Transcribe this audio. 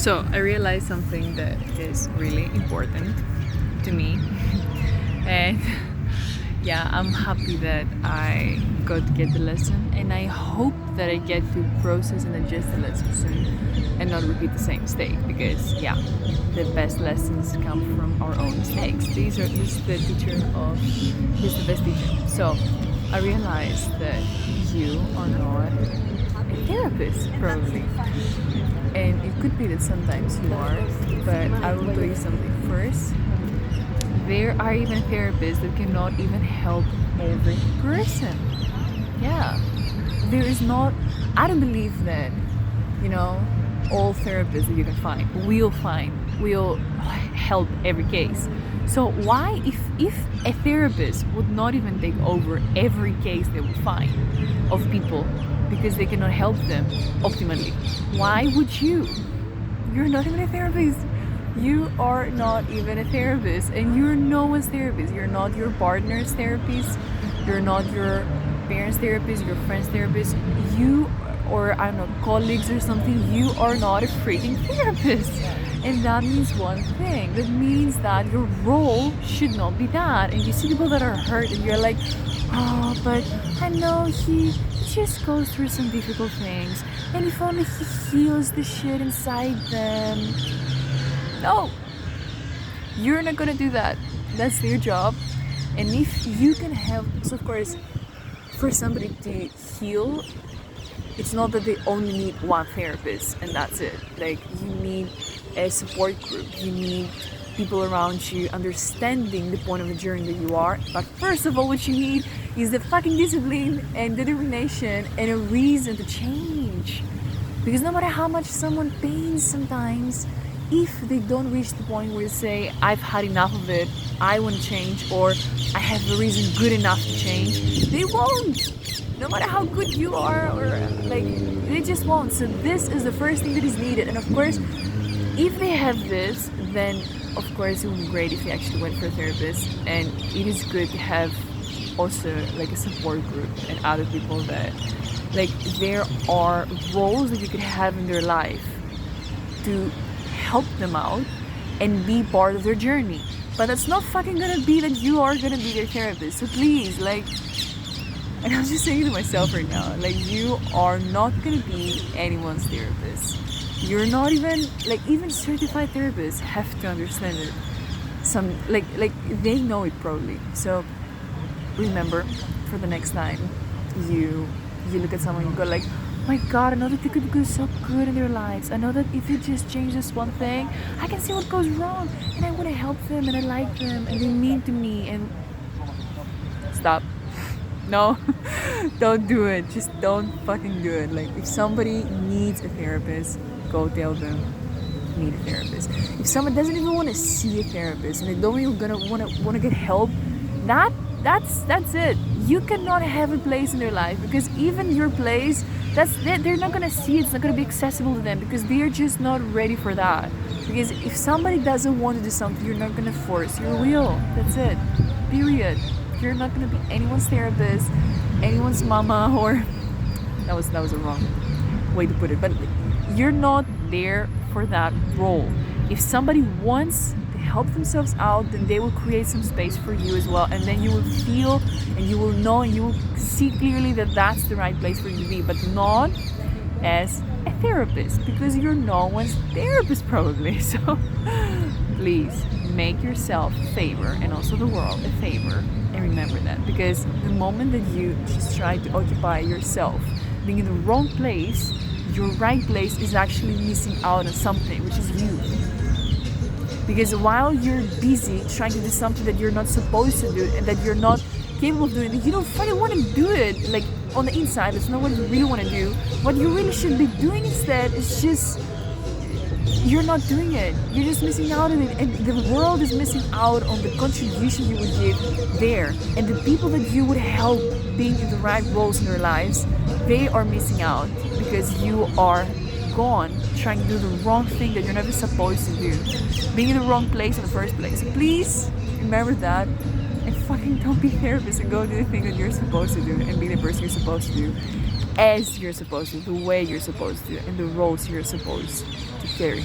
So I realized something that is really important to me, and yeah, I'm happy that I got to get the lesson, and I hope that I get to process and digest the lesson soon and not repeat the same mistake, because yeah, the best lessons come from our own mistakes. This is the teacher of he's the best teacher. So I realized that you are not a therapist, probably. And it could be that sometimes you are, but I will tell you something first. There are even therapists that cannot even help every person. Yeah. There is not, I don't believe that, all therapists that you can find, will help every case. So why, if a therapist would not even take over every case they would find of people because they cannot help them optimally, why would you? You're not even a therapist. You are not even a therapist, and you're no one's therapist. You're not your partner's therapist. You're not your parents' therapist, your friend's therapist. You, or I don't know, colleagues or something, you are not a freaking therapist. And that means one thing. That means that your role should not be that. And you see people that are hurt and you're like, oh, but I know he just goes through some difficult things. And if only he heals the shit inside them. No. You're not gonna do that. That's their job. And if you can help, so of course, for somebody to heal, it's not that they only need one therapist and that's it. Like, you need a support group. You need people around you understanding the point of the journey that you are. But first of all, what you need is the fucking discipline and determination and a reason to change. Because no matter how much someone pains sometimes, if they don't reach the point where they say, I've had enough of it, I want to change, or I have a reason good enough to change, they won't. No matter how good you are, or like, they just won't. So this is the first thing that is needed. And of course, if they have this, then of course it would be great if they actually went for a therapist. And it is good to have also like a support group and other people that, like, there are roles that you could have in their life to help them out and be part of their journey. But that's not fucking gonna be that you are gonna be their therapist. So please, like, and I'm just saying to myself right now, like, you are not gonna be anyone's therapist. You're not even, like, even certified therapists have to understand it. Some, like they know it probably. So remember, for the next time you look at someone, you go like, oh my god, I know that they could do so good in their lives. I know that if you just change this one thing, I can see what goes wrong, and I want to help them, and I like them, and they mean to me. And stop. No, don't do it. Just don't fucking do it. Like, if somebody needs a therapist, go tell them you need a therapist. If someone doesn't even want to see a therapist and they don't even gonna want to get help, that's it. You cannot have a place in their life, because even your place, they're not gonna see it. It's not gonna be accessible to them, because they're just not ready for that. Because if somebody doesn't want to do something, you're not gonna force your will. That's it. Period. You're not gonna be anyone's therapist, anyone's mama, or that was a wrong way to put it. But you're not there for that role. If somebody wants to help themselves out, then they will create some space for you as well, and then you will feel and you will know and you will see clearly that that's the right place for you to be, but not as a therapist, because you're no one's therapist probably. So please make yourself a favor, and also the world a favor, and remember that, because the moment that you just try to occupy yourself being in the wrong place, your right place is actually missing out on something, which is you. Because while you're busy trying to do something that you're not supposed to do and that you're not capable of doing, you don't fucking want to do it, like, on the inside. That's not what you really want to do. What you really should be doing instead is just, you're not doing it. You're just missing out on it, and the world is missing out on the contribution you would give there. And the people that you would help being in the right roles in their lives, they are missing out because you are gone trying to do the wrong thing that you're never supposed to do, being in the wrong place in the first place. So please remember that, and fucking don't be a therapist, and go do the thing that you're supposed to do and be the person you're supposed to do, as you're supposed to, the way you're supposed to, and the roles you're supposed to carry.